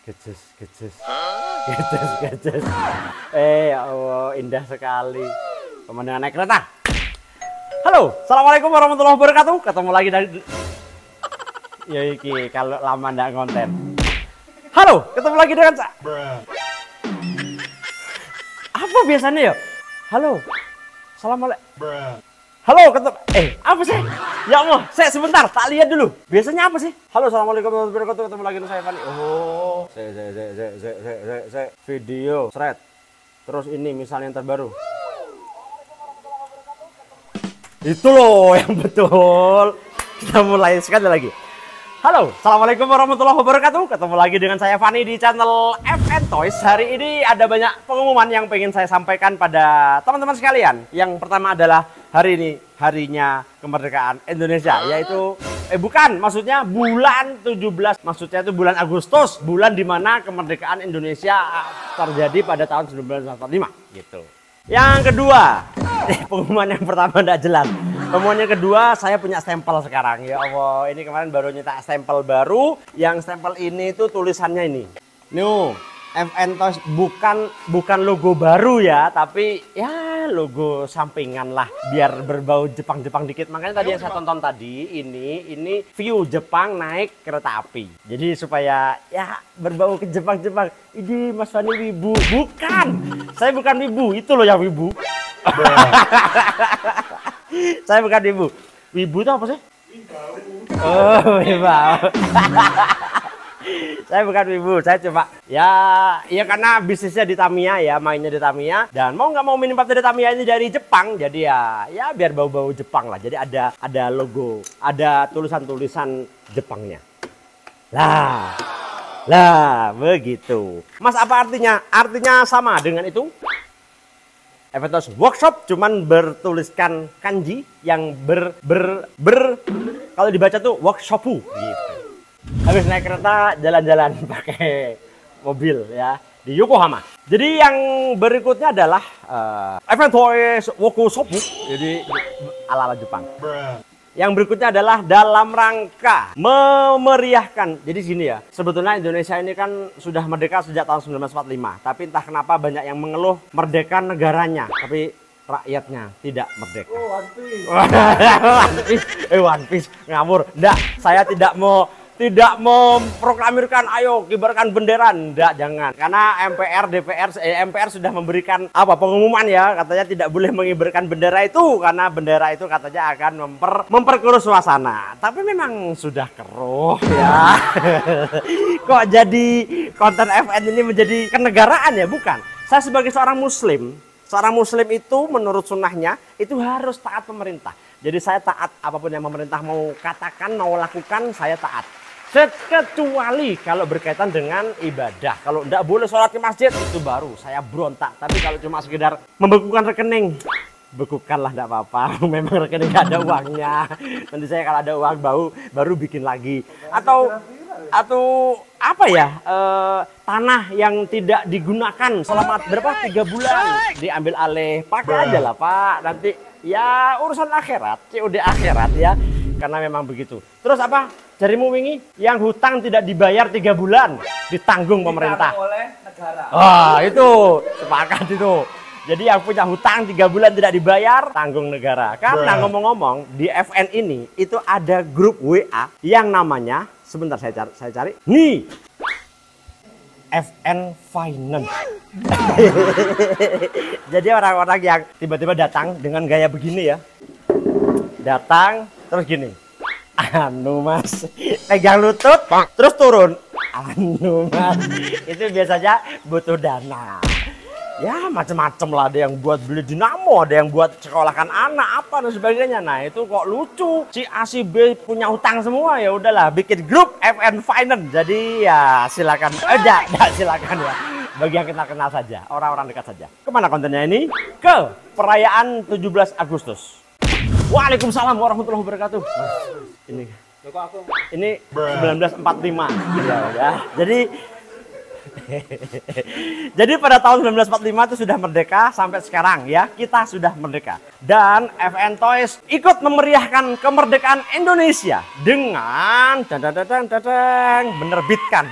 Gejes, gejes, gejes. Ya Allah, indah sekali pemandangan naik kereta. Halo, assalamualaikum warahmatullahi wabarakatuh. Ketemu lagi dari ya iki kalau lama ndak konten. Halo, ketemu lagi dengan apa biasanya ya? Halo, assalamualaikum. Halo, ketemu. Apa sih? Ya Allah, saya sebentar, tak lihat dulu. Biasanya apa sih? Halo, assalamualaikum warahmatullahi wabarakatuh. Ketemu lagi dengan saya Fani. Oh, saya video, thread. Terus ini misalnya yang terbaru. Itu loh yang betul. Kita mulai sekali lagi. Halo, assalamualaikum warahmatullahi wabarakatuh. Ketemu lagi dengan saya Fani di channel FN Toys. Hari ini ada banyak pengumuman yang pengen saya sampaikan pada teman-teman sekalian. Yang pertama adalah hari ini harinya kemerdekaan Indonesia, yaitu maksudnya bulan 17, maksudnya itu bulan Agustus, bulan dimana kemerdekaan Indonesia terjadi pada tahun 1945 gitu. Yang kedua, pengumuman yang pertama tidak jelas. Pengumuman yang kedua, saya punya stempel sekarang. Ya Allah, ini kemarin baru nyetak stempel baru. Yang stempel ini itu tulisannya ini. Nih, FN Toys bukan logo baru ya, tapi ya logo sampingan lah, biar berbau Jepang-Jepang dikit. Makanya tadi yang saya tonton tadi ini view Jepang naik kereta api. Jadi supaya ya berbau ke Jepang-Jepang. Ini Mas Fani wibu. Bukan. Saya bukan wibu, itu loh yang wibu. Saya bukan wibu. Wibu itu apa sih? Oh, wibau. Saya bukan wibu, saya coba ya karena bisnisnya di Tamiya ya, mainnya di Tamiya, dan mau nggak mau minimarket di Tamiya ini dari Jepang, jadi ya biar bau-bau Jepang lah. Jadi ada logo, ada tulisan-tulisan Jepangnya. Lah begitu. Mas, apa artinya? Artinya sama dengan itu. FN Toys Workshop cuman bertuliskan kanji yang kalau dibaca tuh workshopu gitu. Habis naik kereta jalan-jalan pakai mobil ya di Yokohama. Jadi yang berikutnya adalah FN Toys Workshop, jadi ala-ala Jepang. Yang berikutnya adalah dalam rangka memeriahkan. Jadi gini ya, sebetulnya Indonesia ini kan sudah merdeka sejak tahun 1945. Tapi entah kenapa banyak yang mengeluh merdeka negaranya, tapi rakyatnya tidak merdeka. Oh, One Piece. One Piece ngawur. Enggak, saya tidak mau memproklamirkan ayo kibarkan bendera, enggak, jangan. Karena MPR sudah memberikan pengumuman ya, katanya tidak boleh mengibarkan bendera itu karena bendera itu katanya akan memperkeruh suasana. Tapi memang sudah keruh ya. Kok jadi konten FN ini menjadi kenegaraan ya? Bukan. Saya sebagai seorang muslim itu menurut sunnahnya itu harus taat pemerintah. Jadi saya taat apapun yang pemerintah mau katakan, mau lakukan, saya taat. Kecuali kalau berkaitan dengan ibadah. Kalau tidak boleh sholat ke masjid, itu baru saya berontak. Tapi kalau cuma sekedar membekukan rekening, bekukanlah, tidak apa-apa. Memang rekening gak ada uangnya. Nanti saya kalau ada uang baru bikin lagi. Atau tanah yang tidak digunakan selama 3 bulan diambil alih, pakai aja lah Pak. Nanti ya urusan akhirat, COD akhirat ya. Karena memang begitu. Terus jarimu wingi yang hutang tidak dibayar 3 bulan ditanggung pemerintah oleh negara. Itu sepakat itu. Jadi yang punya hutang 3 bulan tidak dibayar tanggung negara. Karena ngomong-ngomong di FN ini itu ada grup WA yang namanya, sebentar saya cari nih, FN Finance. Jadi orang-orang yang tiba-tiba datang dengan gaya begini ya, datang terus gini, Mas, pegang lutut terus turun, Mas, itu biasanya butuh dana ya, macam-macam lah. Ada yang buat beli dinamo, ada yang buat sekolahkan anak apa dan sebagainya. Nah itu kok lucu, si A si B punya hutang semua, ya udahlah bikin grup FN Finance. Jadi ya silakan aja, silakan ya, bagi yang kenal saja, orang-orang dekat saja. Kemana kontennya ini? Ke perayaan 17 Agustus. Waalaikumsalam warahmatullahi wabarakatuh. Ini 1945 ya. Jadi Jadi pada tahun 1945 itu sudah merdeka, sampai sekarang ya kita sudah merdeka. Dan FN Toys ikut memeriahkan kemerdekaan Indonesia dengan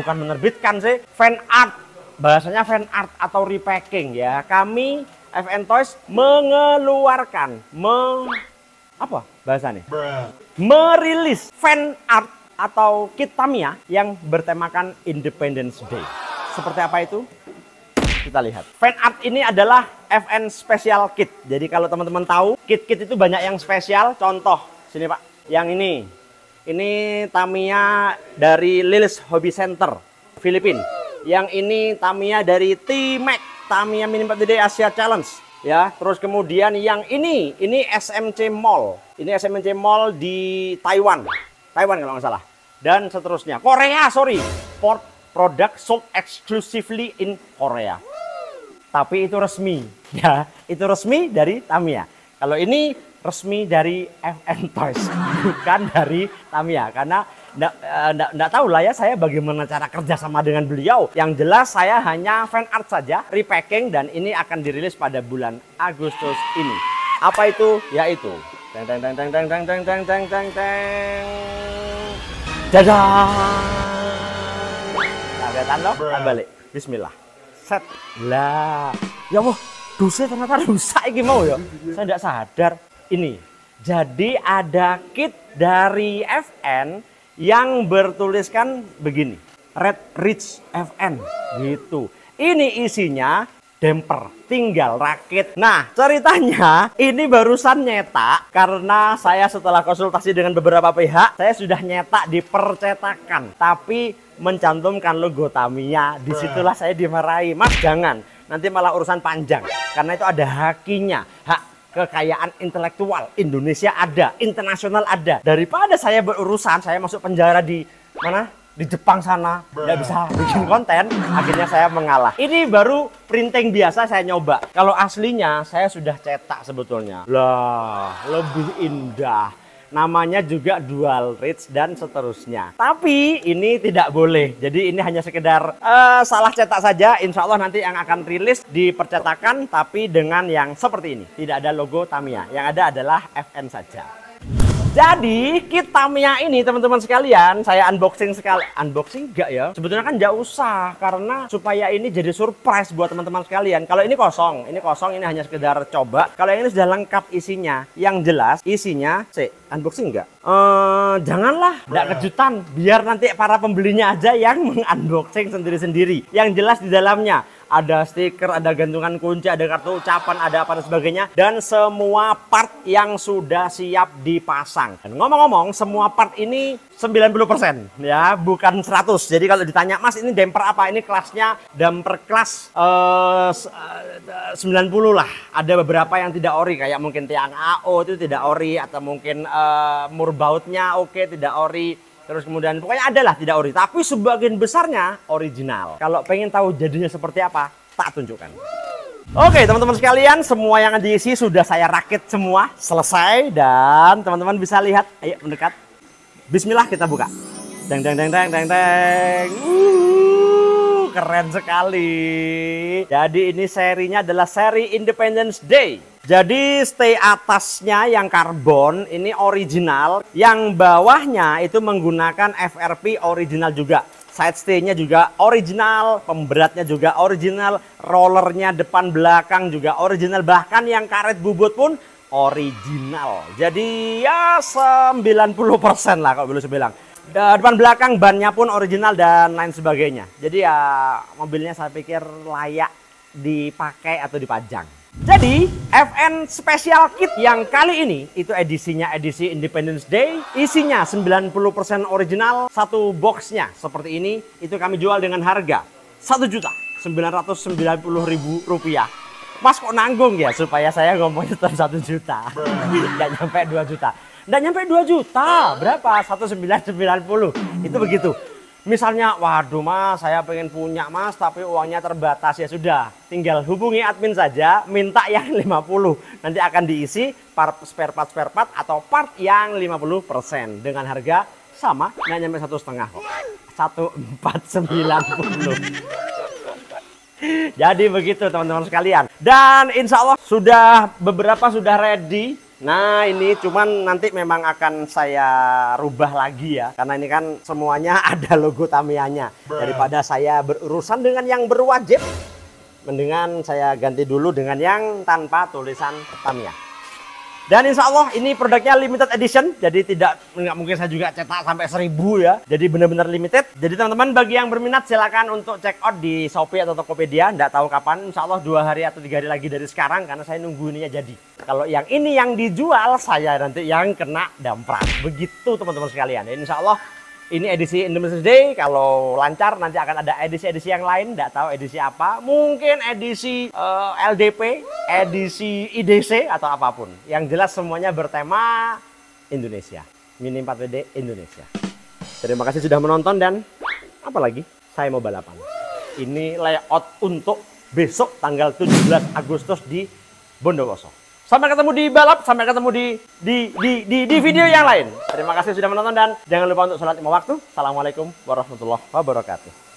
menerbitkan sih fan art. Bahasanya fan art atau repacking ya. Kami FN Toys mengeluarkan apa bahasanya? Merilis fan art atau kit Tamiya yang bertemakan Independence Day. Seperti apa itu? Kita lihat. Fan art ini adalah FN Special Kit. Jadi kalau teman-teman tahu, kit-kit itu banyak yang spesial. Contoh, sini Pak. Yang ini Tamiya dari Lilis Hobby Center, Filipina. Yang ini Tamiya dari T-Mac, Tamiya Mini 40D Asia Challenge. Ya, terus kemudian yang ini SMC Mall. Ini SMC Mall di Taiwan kalau nggak salah. Dan seterusnya. Korea, sorry. Product sold exclusively in Korea. Tapi itu resmi. Ya, itu resmi dari Tamiya. Kalau ini resmi dari FN Toys. Bukan dari Tamiya. Karena nggak tahu lah ya saya bagaimana cara kerja sama dengan beliau. Yang jelas saya hanya fan art saja, repacking, dan ini akan dirilis pada bulan Agustus ini. Apa itu? Yaitu dadah. Kelihatan loh, balik. Bismillah. Set. Lah. Ya Allah, dosa ternyata rusak ini mau ya. Saya tidak sadar. Ini. Jadi ada kit dari FN yang bertuliskan begini. Red Ridge FN. Gitu. Ini isinya damper, tinggal rakit. Nah, ceritanya ini barusan nyetak karena saya setelah konsultasi dengan beberapa pihak, saya sudah nyetak di percetakan, tapi mencantumkan logo Tamiya. Disitulah saya dimarahi, Mas jangan, nanti malah urusan panjang, karena itu ada hakinya, hak kekayaan intelektual Indonesia ada, internasional ada. Daripada saya berurusan, saya masuk penjara di mana? Di Jepang sana, nggak bisa bikin konten, akhirnya saya mengalah. Ini baru printing biasa saya nyoba. Kalau aslinya saya sudah cetak sebetulnya. Lah, lebih indah. Namanya juga dual ridge dan seterusnya. Tapi ini tidak boleh. Jadi ini hanya sekedar salah cetak saja. Insya Allah nanti yang akan rilis di percetakan, tapi dengan yang seperti ini. Tidak ada logo Tamiya. Yang ada adalah FN saja. Jadi kit Tamiya ini teman-teman sekalian, saya unboxing sekali. Unboxing enggak ya? Sebetulnya kan enggak usah, karena supaya ini jadi surprise buat teman-teman sekalian. Kalau ini kosong, ini hanya sekedar coba. Kalau ini sudah lengkap isinya, yang jelas isinya, unboxing enggak? Janganlah, enggak kejutan. Biar nanti para pembelinya aja yang mengunboxing sendiri-sendiri. Yang jelas di dalamnya ada stiker, ada gantungan kunci, ada kartu ucapan, ada apa dan sebagainya. Dan semua part yang sudah siap dipasang. Dan ngomong-ngomong, semua part ini 90% ya, bukan 100. Jadi kalau ditanya, Mas ini damper apa? Ini kelasnya damper kelas 90 lah. Ada beberapa yang tidak ori, kayak mungkin tiang AO itu tidak ori, atau mungkin murbautnya oke, tidak ori. Terus kemudian pokoknya adalah tidak ori, tapi sebagian besarnya original. Kalau pengen tahu jadinya seperti apa, tak tunjukkan. Oke teman-teman sekalian, semua yang diisi sudah saya rakit semua, selesai. Dan teman-teman bisa lihat, ayo mendekat. Bismillah, kita buka. Deng deng deng deng deng deng. Keren sekali. Jadi ini serinya adalah seri Independence Day. Jadi stay atasnya yang karbon ini original, yang bawahnya itu menggunakan FRP original juga. Side stay-nya juga original, pemberatnya juga original, rollernya depan belakang juga original, bahkan yang karet bubut pun original. Jadi ya 90% lah kalau boleh saya bilang. Depan belakang bannya pun original dan lain sebagainya. Jadi ya mobilnya saya pikir layak dipakai atau dipajang. Jadi FN Special Kit yang kali ini itu edisinya edisi Independence Day, isinya 90% original, satu boxnya seperti ini. Itu kami jual dengan harga Rp1.990.000. Mas kok nanggung ya? Supaya saya ngomongnya tetap 1 juta, nggak nyampe 2 juta. Nggak nyampe 2 juta, berapa? 1.990, itu begitu. Misalnya, waduh Mas, saya pengen punya Mas, tapi uangnya terbatas, ya sudah. Tinggal hubungi admin saja, minta yang 50. Nanti akan diisi spare part atau part yang 50% dengan harga sama, nggak nyampe 1,5 kok. 1.490. Jadi begitu teman-teman sekalian. Dan insya Allah beberapa sudah ready. Nah ini cuman nanti memang akan saya rubah lagi ya. Karena ini kan semuanya ada logo Tamiya-nya. Daripada saya berurusan dengan yang berwajib, mendingan saya ganti dulu dengan yang tanpa tulisan Tamiya. Dan insya Allah ini produknya limited edition. Jadi nggak mungkin saya juga cetak sampai 1000 ya. Jadi benar-benar limited. Jadi teman-teman bagi yang berminat silakan untuk check out di Shopee atau Tokopedia. Nggak tahu kapan, insya Allah 2 hari atau 3 hari lagi dari sekarang. Karena saya nunggu ininya jadi. Kalau yang ini yang dijual, saya nanti yang kena damprat. Begitu teman-teman sekalian. Insya Allah ini edisi Independence Day. Kalau lancar nanti akan ada edisi-edisi yang lain. Nggak tahu edisi apa. Mungkin edisi LDP, edisi IDC atau apapun. Yang jelas semuanya bertema Indonesia. Mini 4WD Indonesia. Terima kasih sudah menonton dan apalagi saya mau balapan. Ini layout untuk besok tanggal 17 Agustus di Bondowoso. Sampai ketemu di balap, sampai ketemu di video yang lain. Terima kasih sudah menonton dan jangan lupa untuk sholat 5 waktu. Assalamualaikum warahmatullahi wabarakatuh.